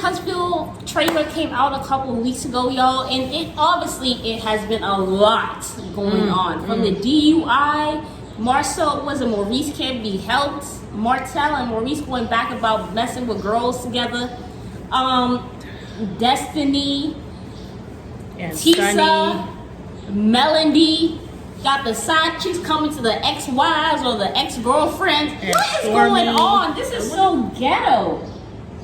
Huntsville trailer came out a couple of weeks ago, y'all, and it has been a lot going on. From the DUI, Maurice can't be helped. Martell and Maurice going back about messing with girls together. Destiny, and Tisa, Sunny. Melody, got the side chicks coming to the ex-wives or the ex-girlfriends. And What is Stormy. going on? This is so ghetto.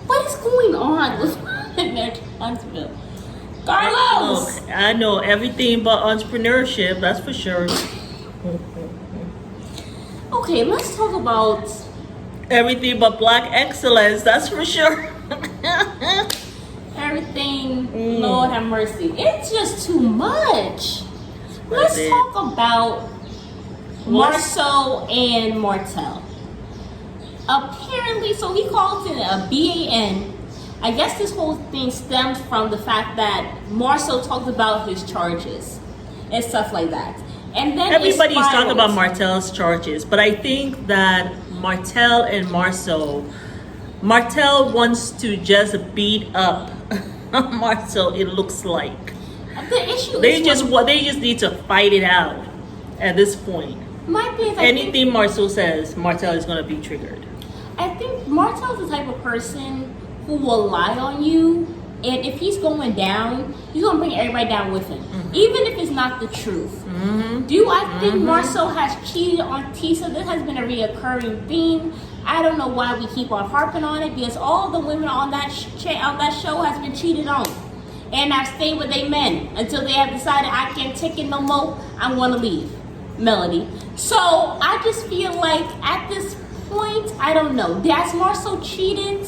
What is going on? What's going on in Huntsville? Carlos! Look, I know everything but entrepreneurship, that's for sure. Okay, let's talk about Everything but black excellence, that's for sure. everything. Lord have mercy. It's just too much. Let's it? talk about Marceau and Martell. Apparently, so he calls it a BAN. I guess this whole thing stems from the fact that Marceau talked about his charges and stuff like that. And then Everybody's talking about Martell's charges, but I think that Martell and Marceau wants to just beat up Marceau, it looks like. The issue They is just need to fight it out at this point. my thing is, Anything Marceau says, Martell is going to be triggered. I think Martell's the type of person who will lie on you, and if he's going down, he's going to bring everybody down with him, even if it's not the truth. Do I think Marceau has cheated on Tisa? This has been a reoccurring theme. I don't know why we keep on harping on it, because all the women on that show has been cheated on, and I've stayed with their men until they have decided I can't take it no more. I want to leave. Melody. So I just feel like at this point, I don't know. Has Marceau cheated?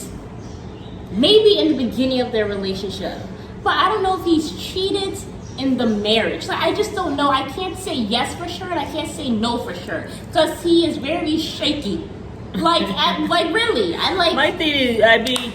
Maybe in the beginning of their relationship, but I don't know if he's cheated in the marriage. Like, I just don't know. I can't say yes for sure, and I can't say no for sure, because he is very shaky. Like, really, I like. My thing is, I mean,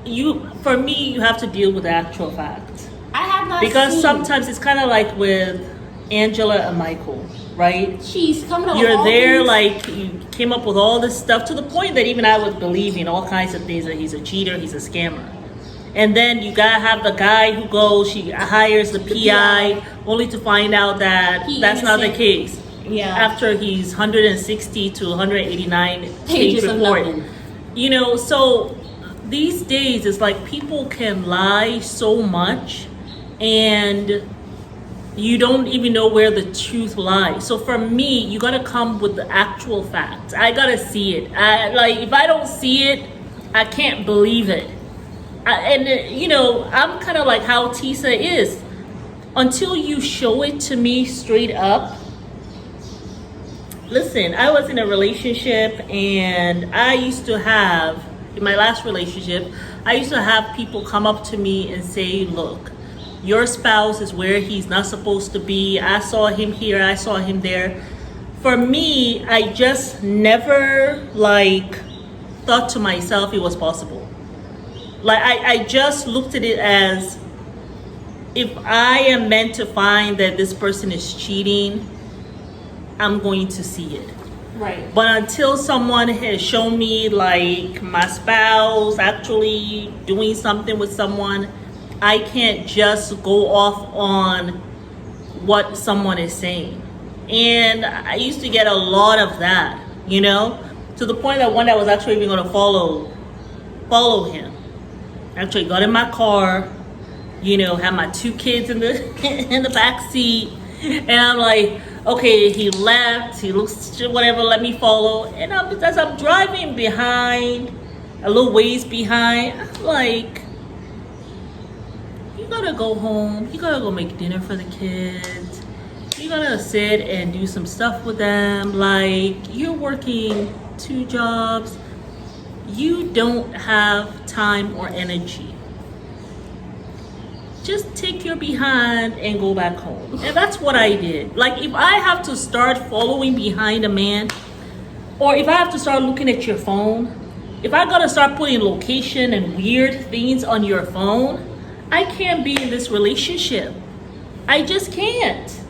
you have to deal with the actual fact. I have not Because seen, sometimes it's kind of like with Angela and Michael, right? she's coming up. with You're all there, these- like, you came up with all this stuff to the point that even I was believing all kinds of things, that he's a cheater, he's a scammer. And then you gotta have the guy who goes, she hires the PI, only to find out that that's not the innocent. case. Yeah. After he's 160 to 189 page Pages of report. nothing. You know, so these days it's like people can lie so much and you don't even know where the truth lies. So for me, you gotta come with the actual facts. I gotta see it. If I don't see it, I can't believe it. I'm kind of like how Tisa is. Until you show it to me straight up. Listen, I was in a relationship, and I used to have, in my last relationship, I used to have people come up to me and say, look, your spouse is where he's not supposed to be. I saw him here, I saw him there. For me, I just never thought to myself it was possible. I just looked at it as, if I am meant to find that this person is cheating, I'm going to see it. Right. But until someone has shown me my spouse actually doing something with someone, I can't just go off on what someone is saying. And I used to get a lot of that, to the point that one day I was actually even going to follow him. Actually got in my car, had my 2 kids in the back seat, and I'm like, okay, he left, he looks, whatever, let me follow. And as I'm driving behind, a little ways behind, I'm like, you gotta go home, you gotta go make dinner for the kids, you gotta sit and do some stuff with them. You're working 2 jobs, you don't have time or energy. Just take your behind and go back home. And that's what I did. If I have to start following behind a man, or if I have to start looking at your phone, if I gotta start putting location and weird things on your phone, I can't be in this relationship. I just can't.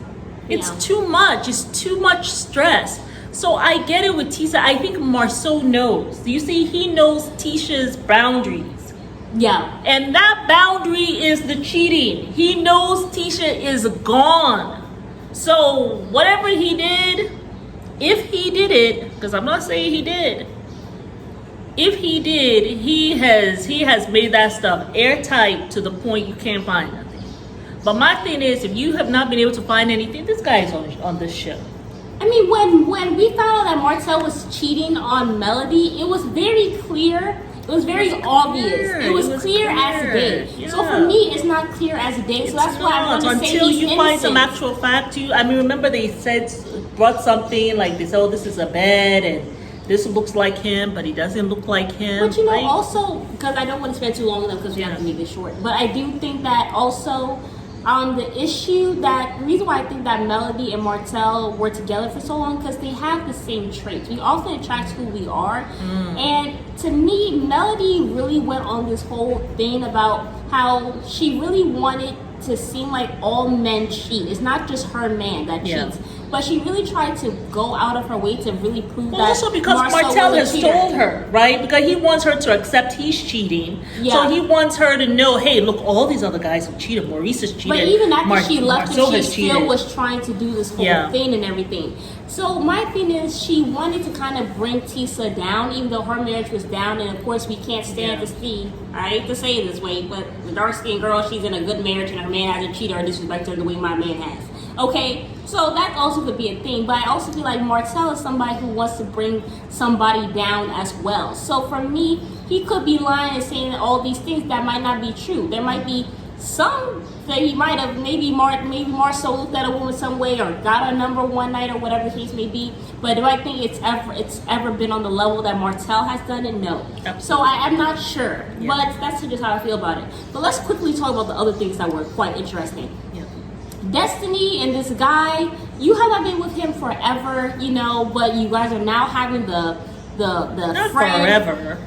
It's too much. It's too much stress. So I get it with Tisa. I think Marceau knows. You see, he knows Tisha's boundaries. Yeah. And that boundary is the cheating. He knows Tisha is gone. So whatever he did, if he did it, because I'm not saying he did, if he did, he has made that stuff airtight to the point you can't find nothing. But my thing is, if you have not been able to find anything, this guy is on this show. I mean, when we found out that Marcel was cheating on Melody, it was very clear. It was very obvious. It was clear as day. Yeah. So for me, it's not clear as day. So that's why I'm going to say until he's you innocent. find some actual fact. I mean, remember they brought something like this. Oh, this is a bed and this looks like him, but he doesn't look like him. But you know, also because I don't want to spend too long on them because we have to make this short. But I do think that also. The issue that the reason why I think that Melody and Martel were together for so long because they have the same traits. We often attract who we are, and to me, Melody really went on this whole thing about how she really wanted to seem like all men cheat. It's not just her man that cheats. But she really tried to go out of her way to really prove that. Also because Martel has told her, right? Because he wants her to accept he's cheating. Yeah. So he wants her to know, hey, look, all these other guys have cheated. Maurice has cheated. But even after she left him, she still cheated. was trying to do this whole thing and everything. So my thing is, she wanted to kind of bring Tisa down, even though her marriage was down. And of course, we can't stand to see, I hate to say it this way, but the dark-skinned girl, she's in a good marriage and her man hasn't cheated or disrespected her the way my man has. Okay, so that also could be a thing, but I also feel like Martel is somebody who wants to bring somebody down as well. So for me, he could be lying and saying all these things that might not be true. There might be some that he might have, maybe Marceau looked at a woman some way or got a number one night or whatever the case may be. But do I think it's ever been on the level that Martel has done it? No. Absolutely. So I'm not sure, but that's just how I feel about it. But let's quickly talk about the other things that were quite interesting. Destiny and this guy, you have not been with him forever, you know, but you guys are now having the not friend. Forever.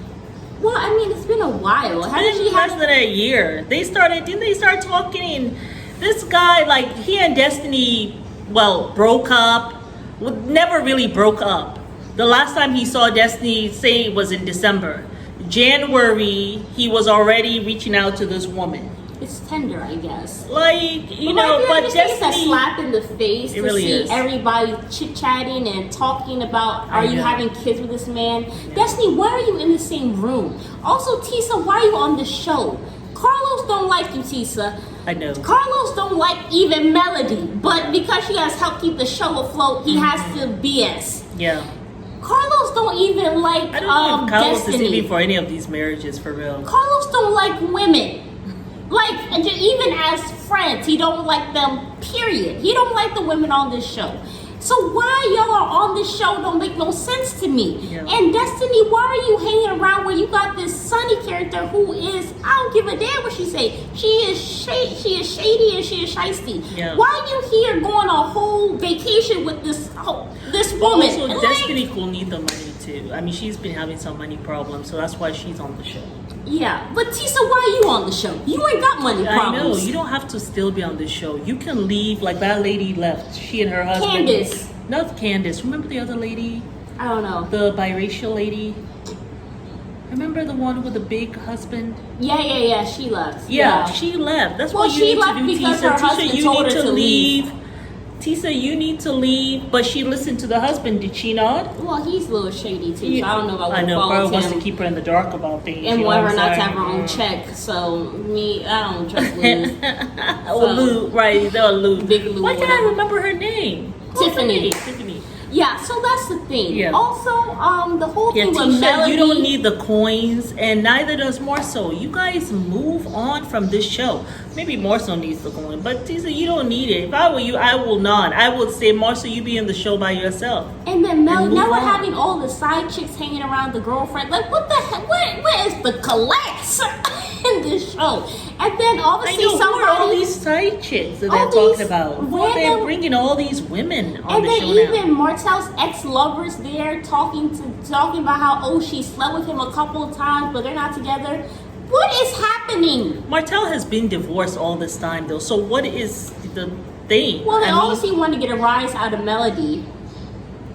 Well, I mean, it's been a while. It's been less than a year. Didn't they start talking? This guy, like, he and Destiny, broke up. Never really broke up. The last time he saw Destiny, say it was in December. January, he was already reaching out to this woman. It's tender, I guess. Like, you know, but Destiny... It's a slap in the face to really see is. Everybody chit-chatting and talking about, are you having kids with this man? Destiny, why are you in the same room? Also, Tisa, why are you on the show? Carlos don't like you, Tisa. I know. Carlos don't like even Melody, but because she has helped keep the show afloat, he has to BS. Yeah. Carlos don't even like I don't know if Carlos Destiny. is even for any of these marriages, for real. Carlos don't like women. Like, even as friends, he don't like them, period. He don't like the women on this show. So why y'all are on this show don't make no sense to me. Yeah. And Destiny, why are you hanging around where you got this Sunny character who is, I don't give a damn what she say. She is shady and she is shiesty. Yeah. Why are you here going on a whole vacation with this woman? Also, Destiny will need the money too. I mean, she's been having some money problems, so that's why she's on the show. Yeah, but Tisa, why are you on the show? You ain't got money problems. I know, you don't have to still be on this show. You can leave, like that lady left. She and her husband. Candace. Not Candace. Remember the other lady? I don't know. The biracial lady? Remember the one with the big husband? Yeah, she left. Yeah, she left. That's what you need to do, Tisa. Tisha, you need to leave. Tisa, you need to leave, but she listened to the husband, did she not? Well, he's a little shady too, so I don't know about I know, probably wants to keep her in the dark about things. And want her not to have her own check, so I don't trust Lou. Right, they're Lou. Big Lou. Why can't I remember her name? Tiffany. Yeah, so that's the thing. Yeah. Also, the whole thing with Melody, you don't need the coins, and neither does Marceau. You guys move on from this show. Maybe Marceau needs the coin, but Tisa, you don't need it. If I were you, I will not. I would say, Marceau, you be in the show by yourself. And then Melody, now we're having all the side chicks hanging around the girlfriend. Like, what the heck? Where is the collects in this show? And then obviously who are all these side chicks that they're talking about? They're bringing all these women on the show now. And then even Martel's ex-lovers there talking about how, she slept with him a couple of times, but they're not together. What is happening? Martell has been divorced all this time, though. So what is the thing? Well, they obviously wanted to get a rise out of Melody.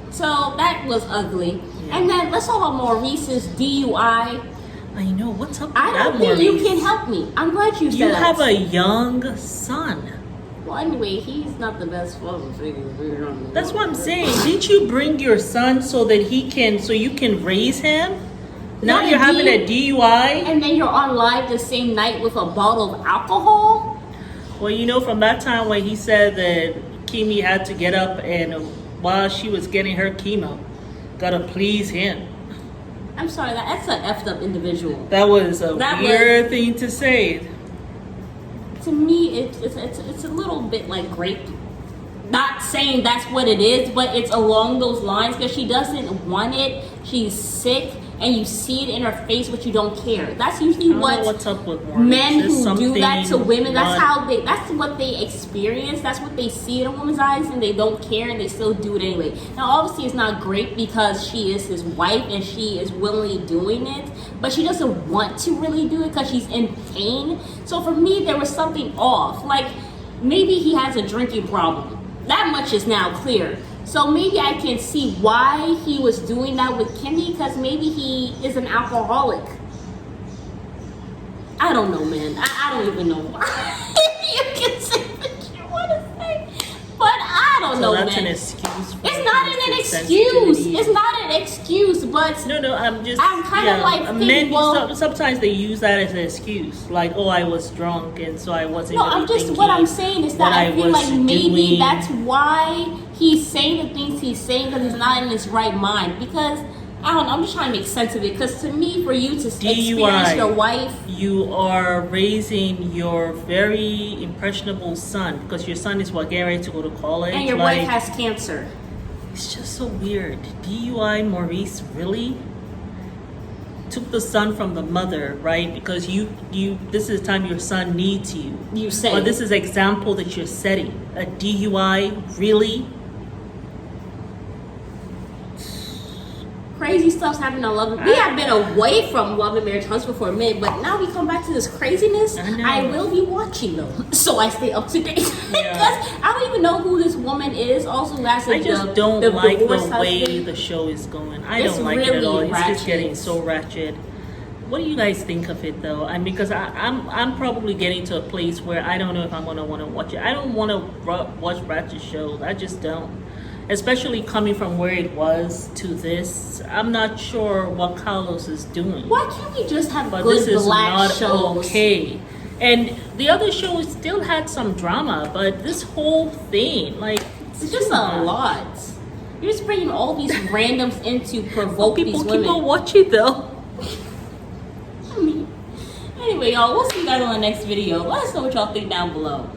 So that was ugly. Yeah. And then let's talk about Maurice's DUI. I know. What's up with I that, don't think Maurice? you can help me. I'm glad you said You that. have a young son. Well, anyway, he's not the best father figure. That's what I'm saying. Didn't you bring your son so that you can raise him? Now Not you're a having a DUI? And then you're on live the same night with a bottle of alcohol? Well, you know, from that time when he said that Kimi had to get up and while she was getting her chemo, gotta please him. I'm sorry, that's an effed up individual. That was a weird thing to say. To me, it's a little bit like grape. Not saying that's what it is, but it's along those lines because she doesn't want it. She's sick, and you see it in her face, but you don't care. That's usually what's up with men who do that to women. Not... That's what they experience. That's what they see in a woman's eyes, and they don't care, and they still do it anyway. Now, obviously, it's not great because she is his wife and she is willingly doing it, but she doesn't want to really do it because she's in pain. So for me, there was something off. Like maybe he has a drinking problem. That much is now clear. So maybe I can see why he was doing that with Kimmy, because maybe he is an alcoholic. I don't know, man. I don't even know why. You can say what you want to say, but I don't know, that's man. An excuse. It's not an excuse. It's not an excuse, but no. I'm kind of like thinking, men. well, Sometimes they use that as an excuse, like, oh, I was drunk and so I wasn't. No, really I'm just thinking what I'm saying is that I feel like maybe doing. that's why he's saying the things he's saying because he's not in his right mind. Because I don't know, I'm just trying to make sense of it. Because to me, for you to experience your wife, you are raising your very impressionable son because your son is getting ready to go to college, and your wife has cancer. It's just so weird. DUI, Maurice, really took the son from the mother, right? Because you this is the time your son needs you. You say, but this is an example that you're setting. A DUI, really? Crazy stuff's happening on Love. We have been away from Love and Marriage Huntsville for a minute, but now we come back to this craziness. I will be watching though, so I stay up to date. Because I don't even know who this woman is. Also, that's I just don't like the way the show is going. I don't like it at all. It's just getting so ratchet. What do you guys think of it though? I mean, because I'm probably getting to a place where I don't know if I'm gonna want to watch it. I don't want to watch ratchet shows. I just don't. Especially coming from where it was to this, I'm not sure what Carlos is doing. Why can't we just have but good this is black not shows? Okay. And the other show still had some drama, but this whole thing, like, it's just a lot. You're just bringing all these randoms in to provoke these women. People keep on watching though. I mean, anyway, y'all, we'll see you guys on the next video. Let us know what y'all think down below.